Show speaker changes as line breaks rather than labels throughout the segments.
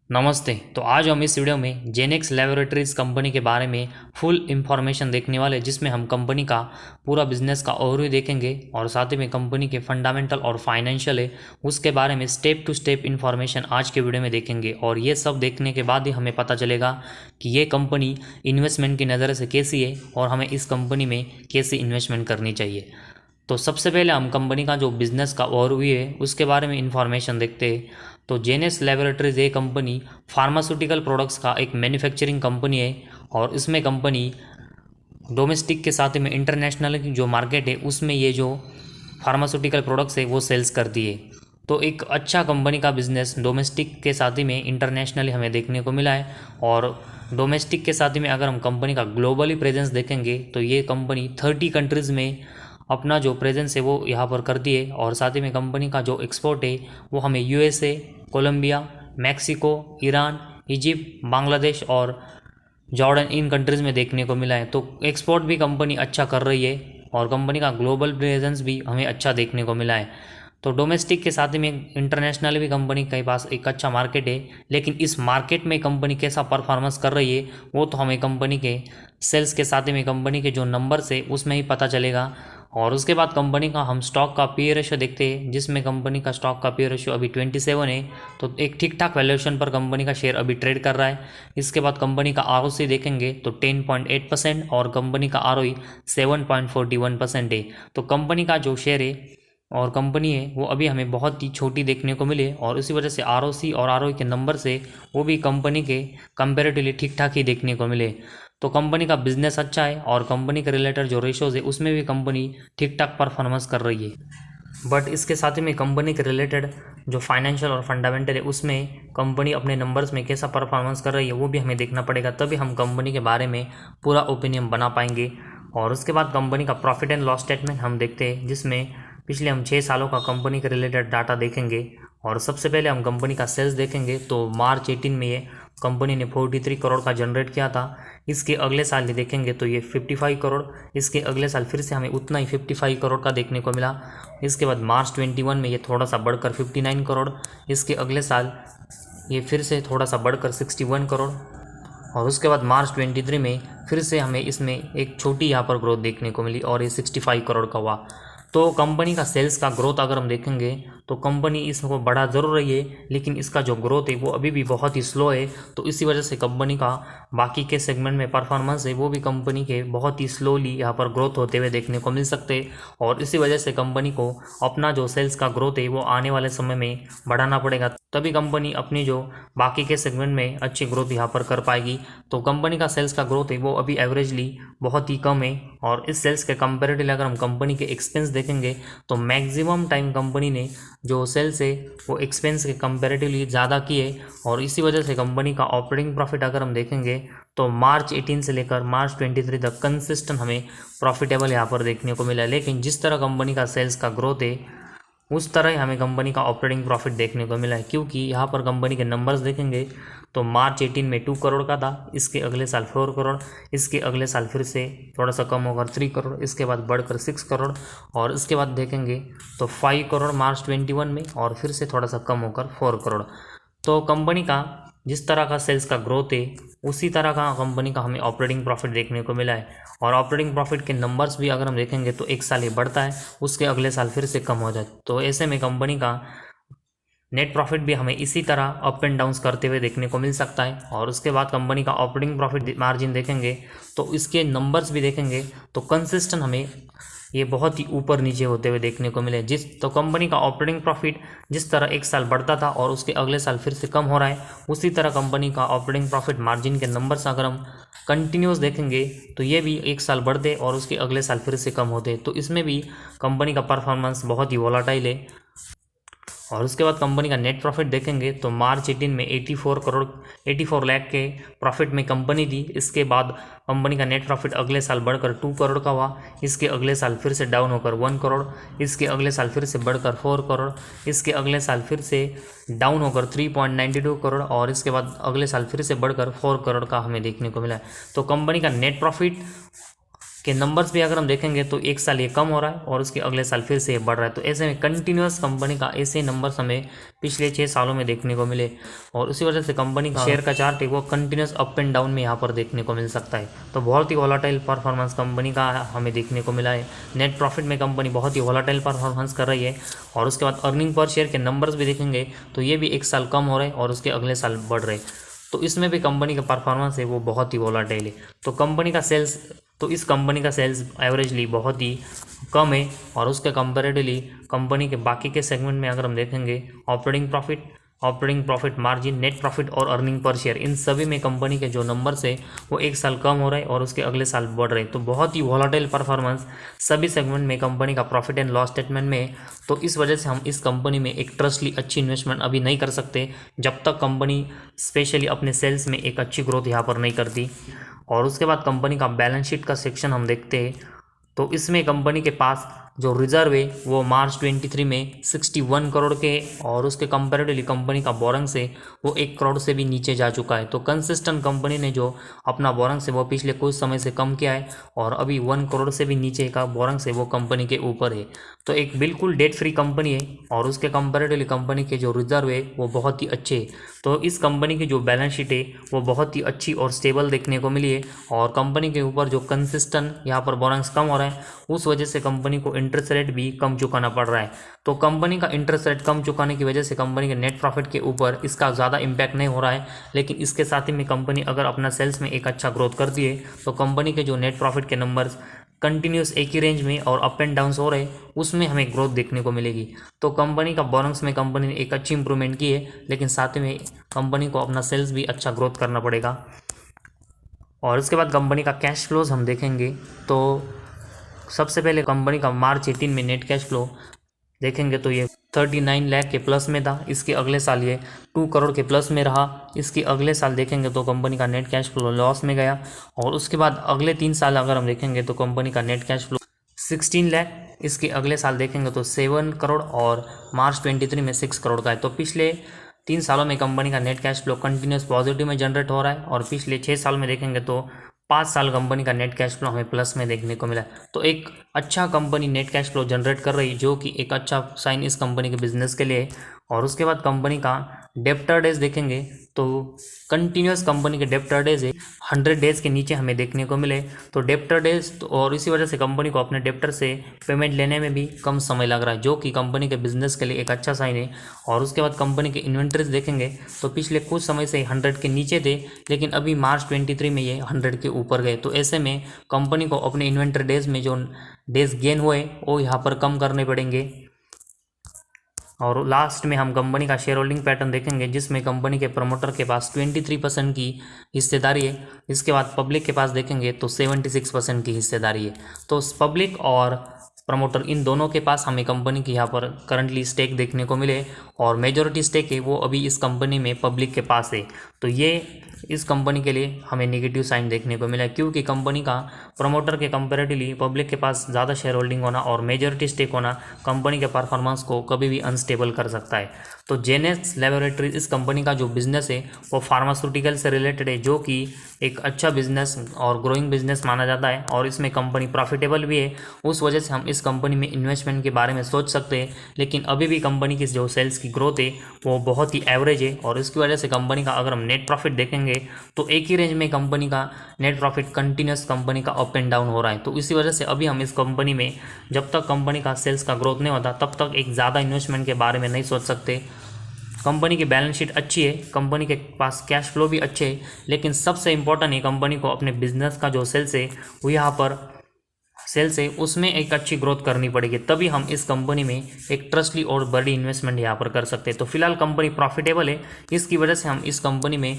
नमस्ते। तो आज हम इस वीडियो में जेनेक्स लैबोरेटरीज कंपनी के बारे में फुल इंफॉर्मेशन देखने वाले, जिसमें हम कंपनी का पूरा बिजनेस का ओवरव्यू देखेंगे और साथ ही में कंपनी के फंडामेंटल और फाइनेंशियल है उसके बारे में स्टेप टू स्टेप इंफॉर्मेशन आज के वीडियो में देखेंगे। और ये सब देखने के बाद ही हमें पता चलेगा कि ये कंपनी इन्वेस्टमेंट की नज़र से कैसी है और हमें इस कंपनी में कैसी इन्वेस्टमेंट करनी चाहिए। तो सबसे पहले हम कंपनी का जो बिज़नेस का ओवरव्यू है उसके बारे में इंफॉर्मेशन देखते हैं। तो जेनेक्स लैबोरेटरीज ये कंपनी फार्मास्यूटिकल प्रोडक्ट्स का एक मैन्युफैक्चरिंग कंपनी है और इसमें कंपनी डोमेस्टिक के साथ में इंटरनेशनल की जो मार्केट है उसमें ये जो फार्मास्यूटिकल प्रोडक्ट्स है वो सेल्स करती है। तो एक अच्छा कंपनी का बिज़नेस डोमेस्टिक के साथ ही में इंटरनेशनली हमें देखने को मिला है। और डोमेस्टिक के साथ ही में अगर हम कंपनी का ग्लोबली प्रेजेंस देखेंगे तो ये कंपनी 30 कंट्रीज़ में अपना जो प्रेजेंस है वो यहाँ पर करती है। और साथ ही में कंपनी का जो एक्सपोर्ट है वो हमें USA, Colombia, Mexico, Iran, Egypt, Bangladesh और जॉर्डन इन कंट्रीज़ में देखने को मिला है। तो एक्सपोर्ट भी कंपनी अच्छा कर रही है और कंपनी का ग्लोबल प्रेजेंस भी हमें अच्छा देखने को मिला है। तो डोमेस्टिक के साथ ही में इंटरनेशनल भी कंपनी के पास एक अच्छा मार्केट है, लेकिन इस मार्केट में कंपनी कैसा परफॉर्मेंस कर रही है वो तो हमें कंपनी के सेल्स के साथ ही में कंपनी के जो नंबर्स है उसमें ही पता चलेगा। और उसके बाद कंपनी का हम स्टॉक का पी रेशियो देखते हैं, जिसमें कंपनी का स्टॉक का पी रेशियो अभी 27 है। तो एक ठीक ठाक वैल्यूएशन पर कंपनी का शेयर अभी ट्रेड कर रहा है। इसके बाद कंपनी का आरओसी देखेंगे तो 10.8% और कंपनी का आरओई 7.41% है। तो कंपनी का जो शेयर है और कंपनी है वो अभी हमें बहुत ही छोटी देखने को मिले और इसी वजह से आरओसी और आरओई के नंबर से वो भी कंपनी के कंपैरेटिवली ठीक ठाक ही देखने को मिले। तो कंपनी का बिजनेस अच्छा है और कंपनी के रिलेटेड जो रेशोज़ है उसमें भी कंपनी ठीक ठाक परफॉर्मेंस कर रही है। बट इसके साथ ही में कंपनी के रिलेटेड जो फाइनेंशियल और फंडामेंटल है उसमें कंपनी अपने नंबर्स में कैसा परफॉर्मेंस कर रही है वो भी हमें देखना पड़ेगा, तभी हम कंपनी के बारे में पूरा ओपिनियन बना पाएंगे। और उसके बाद कंपनी का प्रॉफिट एंड लॉस स्टेटमेंट हम देखते हैं, जिसमें पिछले हम 6 सालों का कंपनी के रिलेटेड डाटा देखेंगे। और सबसे पहले हम कंपनी का सेल्स देखेंगे तो मार्च 18 में ये कंपनी ने 43 करोड़ का जनरेट किया था। इसके अगले साल ही देखेंगे तो ये 55 करोड़, इसके अगले साल फिर से हमें उतना ही 55 करोड़ का देखने को मिला। इसके बाद मार्च 21 में ये थोड़ा सा बढ़कर 59 करोड़, इसके अगले साल ये फिर से थोड़ा सा बढ़कर 61 करोड़ और उसके बाद मार्च 23 में फिर से हमें इसमें एक छोटी यहाँ पर ग्रोथ देखने को मिली और ये 65 करोड़ का हुआ। तो कंपनी का सेल्स का ग्रोथ अगर हम देखेंगे तो कंपनी इसको बढ़ा ज़रूर रही है, लेकिन इसका जो ग्रोथ है वो अभी भी बहुत ही स्लो है। तो इसी वजह से कंपनी का बाकी के सेगमेंट में परफॉर्मेंस है वो भी कंपनी के बहुत ही स्लोली यहाँ पर ग्रोथ होते हुए देखने को मिल सकते हैं। और इसी वजह से कंपनी को अपना जो सेल्स का ग्रोथ है वो आने वाले समय में बढ़ाना पड़ेगा, तभी कंपनी अपनी जो बाकी के सेगमेंट में अच्छी ग्रोथ यहाँ पर कर पाएगी। तो कंपनी का सेल्स का ग्रोथ है वो अभी एवरेजली बहुत ही कम है। और इस सेल्स के कंपेरेटिवली अगर हम कंपनी के एक्सपेंस देखेंगे तो मैक्सिमम टाइम कंपनी ने जो सेल्स है वो एक्सपेंस के कंपेरेटिवली ज़्यादा किए और इसी वजह से कंपनी का ऑपरेटिंग प्रॉफिट अगर हम देखेंगे तो मार्च 18 से लेकर मार्च 23 तक कंसिस्टेंट हमें प्रॉफिटेबल यहाँ पर देखने को मिला। लेकिन जिस तरह कंपनी का सेल्स का ग्रोथ है उस तरह ही हमें कंपनी का ऑपरेटिंग प्रॉफिट देखने को मिला है, क्योंकि यहाँ पर कंपनी के नंबर्स देखेंगे तो मार्च 18 में 2 करोड़ का था, इसके अगले साल 4 करोड़, इसके अगले साल फिर से थोड़ा सा कम होकर 3 करोड़, इसके बाद बढ़कर 6 करोड़ और इसके बाद देखेंगे तो 5 करोड़ मार्च 21 में और फिर से थोड़ा सा कम होकर 4 करोड़। तो कंपनी का जिस तरह का सेल्स का ग्रोथ है उसी तरह का कंपनी का हमें ऑपरेटिंग प्रॉफिट देखने को मिला है। और ऑपरेटिंग प्रॉफिट के नंबर्स भी अगर हम देखेंगे तो एक साल ही बढ़ता है, उसके अगले साल फिर से कम हो जाए। तो ऐसे में कंपनी का नेट प्रॉफिट भी हमें इसी तरह अप एंड डाउन्स करते हुए देखने को मिल सकता है। और उसके बाद कंपनी का ऑपरेटिंग प्रॉफिट मार्जिन देखेंगे तो इसके नंबर्स भी देखेंगे तो कंसिस्टेंट हमें ये बहुत ही ऊपर नीचे होते हुए देखने को मिले। तो कंपनी का ऑपरेटिंग प्रॉफिट जिस तरह एक साल बढ़ता था और उसके अगले साल फिर से कम हो रहा है, उसी तरह कंपनी का ऑपरेटिंग प्रॉफिट मार्जिन के नंबर्स अगर हम कंटिन्यूस देखेंगे तो ये भी एक साल बढ़ते और उसके अगले साल फिर से कम होते। तो इसमें भी कंपनी का परफॉर्मेंस बहुत ही वोलाटाइल है। और उसके बाद कंपनी का नेट प्रॉफिट देखेंगे तो मार्च 18 में 84 लाख के प्रॉफिट में कंपनी थी। इसके बाद कंपनी का नेट प्रॉफिट अगले साल बढ़कर 2 करोड़ का हुआ, इसके अगले साल फिर से डाउन होकर 1 करोड़, इसके अगले साल फिर से बढ़कर 4 करोड़, इसके अगले साल फिर से डाउन होकर 3.92 करोड़ और इसके बाद अगले साल फिर से बढ़कर 4 करोड़ का हमें देखने को मिला है। तो कंपनी का नेट प्रॉफिट के नंबर्स भी अगर हम देखेंगे तो एक साल ये कम हो रहा है और उसके अगले साल फिर से ये बढ़ रहा है। तो ऐसे में कंटिन्यूस कंपनी का ऐसे नंबर्स हमें पिछले 6 सालों में देखने को मिले और उसी वजह से कंपनी का शेयर का चार्ट है वो कंटिन्यूस अप एंड डाउन में यहाँ पर देखने को मिल सकता है। तो बहुत ही वॉलेटाइल परफॉर्मेंस कंपनी का हमें देखने को मिला है। नेट प्रॉफिट में कंपनी बहुत ही वॉलेटाइल परफॉर्मेंस कर रही है और उसके बाद अर्निंग पर शेयर के नंबर्स भी देखेंगे तो ये भी एक साल कम हो रहे हैं और उसके अगले साल बढ़ रहे। तो इसमें भी कंपनी का परफॉर्मेंस है वो बहुत ही वॉलेटाइल है। तो कंपनी का सेल्स तो इस कंपनी का सेल्स एवरेजली बहुत ही कम है और उसके कंपेरेटिवली कंपनी के बाकी के सेगमेंट में अगर हम देखेंगे operating profit margin, net profit और अर्निंग पर शेयर, इन सभी में कंपनी के जो नंबर्स है वो एक साल कम हो रहे हैं और उसके अगले साल बढ़ रहे हैं। तो बहुत ही वॉलेटाइल परफॉर्मेंस सभी सेगमेंट में कंपनी का प्रॉफिट एंड लॉस स्टेटमेंट में। तो इस वजह से हम इस कंपनी में एक ट्रस्टली अच्छी इन्वेस्टमेंट अभी नहीं कर सकते जब तक कंपनी स्पेशली अपने सेल्स में एक अच्छी ग्रोथ यहाँ पर नहीं करती। और उसके बाद कंपनी का बैलेंस शीट का सेक्शन हम देखते हैं तो इसमें कंपनी के पास जो रिजर्व है वो मार्च 23 में 61 करोड़ के और उसके कंपेरेटिवली कंपनी का बोरंग्स है वो 1 करोड़ से भी नीचे जा चुका है। तो कंसिस्टेंट कंपनी ने जो अपना बोरंग्स है वो पिछले कुछ समय से कम किया है और अभी 1 करोड़ से भी नीचे का बोरंग्स है वो कंपनी के ऊपर है। तो एक बिल्कुल डेट फ्री कंपनी है और उसके कंपेरेटिवली कंपनी के जो रिजर्व है वो बहुत ही अच्छे है। तो इस कंपनी की जो बैलेंस शीट है वो बहुत ही अच्छी और स्टेबल देखने को मिली है और कंपनी के ऊपर जो कंसिस्टेंट यहाँ पर बोरंग्स कम हो रहा है उस वजह से कंपनी को इंटरेस्ट रेट भी कम चुकाना पड़ रहा है। तो कंपनी का इंटरेस्ट रेट कम चुकाने की वजह से कंपनी के नेट प्रॉफिट के ऊपर इसका ज़्यादा इम्पैक्ट नहीं हो रहा है। लेकिन इसके साथ ही में कंपनी अगर अपना सेल्स में एक अच्छा ग्रोथ करती है तो कंपनी के जो नेट प्रॉफिट के नंबर्स कंटिन्यूस एक ही रेंज में और अप एंड डाउन्स हो रहे उसमें हमें ग्रोथ देखने को मिलेगी। तो कंपनी का बोनस में कंपनी ने एक अच्छी इंप्रूवमेंट की है लेकिन साथ ही में कंपनी को अपना सेल्स भी अच्छा ग्रोथ करना पड़ेगा। और उसके बाद कंपनी का कैश फ्लोज हम देखेंगे तो सबसे पहले कंपनी का मार्च 18 में नेट कैश फ्लो देखेंगे तो ये 39 लाख के प्लस में था। इसके अगले साल ये 2 करोड़ के प्लस में रहा। इसके अगले साल देखेंगे तो कंपनी का नेट कैश फ्लो लॉस में गया और उसके बाद अगले 3 साल अगर हम देखेंगे तो कंपनी का नेट कैश फ्लो 16 लाख, इसके अगले साल देखेंगे तो 7 करोड़ और मार्च 23 में 6 करोड़ का है। तो पिछले 3 सालों में कंपनी का net cash flow continuous positive में जनरेट हो रहा है और पिछले 6 साल में देखेंगे तो 5 साल कंपनी का नेट कैश फ्लो हमें प्लस में देखने को मिला। तो एक अच्छा company net cash flow generate कर रही है जो कि एक अच्छा साइन इस कंपनी के बिजनेस के लिए। और उसके बाद कंपनी का डेप्टर डेज देखेंगे तो कंटिन्यूस कंपनी के डेप्टर डेज है 100 डेज के नीचे हमें देखने को मिले। तो डेप्टर डेज तो और इसी वजह से कंपनी को अपने डेप्टर से पेमेंट लेने में भी कम समय लग रहा है जो कि कंपनी के बिजनेस के लिए एक अच्छा साइन है। और उसके बाद कंपनी के इन्वेंटरीज देखेंगे तो पिछले कुछ समय से 100 के नीचे थे लेकिन अभी मार्च 23 में ये 100 के ऊपर गए। तो ऐसे में कंपनी को अपने इन्वेंटरी डेज में जो डेज गेन हुए वो यहाँ पर कम करने पड़ेंगे। और लास्ट में हम कंपनी का शेयर होल्डिंग पैटर्न देखेंगे जिसमें कंपनी के प्रमोटर के पास 23% की हिस्सेदारी है। इसके बाद पब्लिक के पास देखेंगे तो 76% की हिस्सेदारी है। तो पब्लिक और प्रमोटर इन दोनों के पास हमें कंपनी की यहाँ पर करंटली स्टेक देखने को मिले और मेजॉरिटी स्टेक है वो अभी इस कंपनी में पब्लिक के पास है। तो ये इस कंपनी के लिए हमें नेगेटिव साइन देखने को मिला क्योंकि कंपनी का प्रमोटर के कंपेरेटिवली पब्लिक के पास ज़्यादा शेयर होल्डिंग होना और मेजॉरिटी स्टेक होना कंपनी के परफॉर्मेंस को कभी भी अनस्टेबल कर सकता है। तो जेनेक्स लैबोरेटरीज इस कंपनी का जो बिजनेस है वो फार्मास्यूटिकल से रिलेटेड है जो कि एक अच्छा बिजनेस और ग्रोइंग बिजनेस माना जाता है और इसमें कंपनी प्रॉफिटेबल भी है। उस वजह से हम इस कंपनी में इन्वेस्टमेंट के बारे में सोच सकते हैं। लेकिन अभी भी कंपनी की जो सेल्स की ग्रोथ है वो बहुत ही एवरेज है और इसकी वजह से कंपनी का अगर हम नेट प्रॉफिट देखेंगे तो एक ही रेंज में कंपनी का नेट प्रॉफिट कंटिन्यूस कंपनी का अप एंड डाउन हो रहा है। तो इसी वजह से अभी हम इस कंपनी में जब तक कंपनी का सेल्स का ग्रोथ नहीं होता तब तक एक ज़्यादा इन्वेस्टमेंट के बारे में नहीं सोच सकते। कंपनी की बैलेंस शीट अच्छी है, कंपनी के पास कैश फ्लो भी अच्छे है, लेकिन सबसे इम्पोर्टेंट है कंपनी को अपने बिजनेस का जो सेल्स है वो यहाँ पर सेल्स है उसमें एक अच्छी ग्रोथ करनी पड़ेगी तभी हम इस कंपनी में एक ट्रस्टली और बड़ी इन्वेस्टमेंट यहाँ पर कर सकते हैं। तो फिलहाल कंपनी प्रॉफिटेबल है, इसकी वजह से हम इस कंपनी में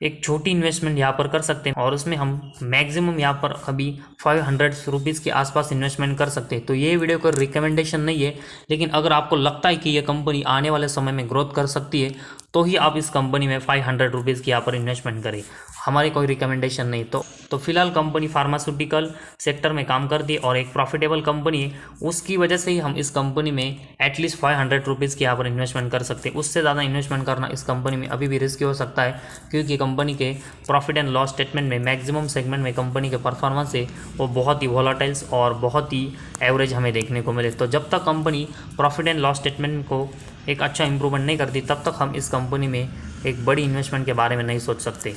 एक छोटी इन्वेस्टमेंट यहाँ पर कर सकते हैं और उसमें हम मैक्सिमम यहाँ पर अभी 500 रुपीज़ के आसपास इन्वेस्टमेंट कर सकते हैं। तो ये वीडियो का रिकमेंडेशन नहीं है, लेकिन अगर आपको लगता है कि ये कंपनी आने वाले समय में ग्रोथ कर सकती है तो ही आप इस कंपनी में 500 रुपीज़ की यहाँ पर इन्वेस्टमेंट करें। हमारी कोई रिकमेंडेशन नहीं। तो फिलहाल कंपनी फार्मास्यूटिकल सेक्टर में काम करती है और एक प्रॉफिटेबल कंपनी है, उसकी वजह से ही हम इस कंपनी में एटलीस्ट 500 रुपीज़ की यहाँ पर इन्वेस्टमेंट कर सकते हैं। उससे ज़्यादा इन्वेस्टमेंट करना इस कंपनी में अभी भी रिस्की हो सकता है, क्योंकि कंपनी के प्रॉफिट एंड लॉस स्टेटमेंट में मैक्सिमम सेगमेंट में कंपनी के परफॉर्मेंस है वो बहुत ही वॉलेटाइल्स और बहुत ही एवरेज हमें देखने को मिले। तो जब तक company profit and loss statement को एक अच्छा इंप्रूवमेंट नहीं करती, तब तक हम इस कंपनी में एक बड़ी इन्वेस्टमेंट के बारे में नहीं सोच सकते।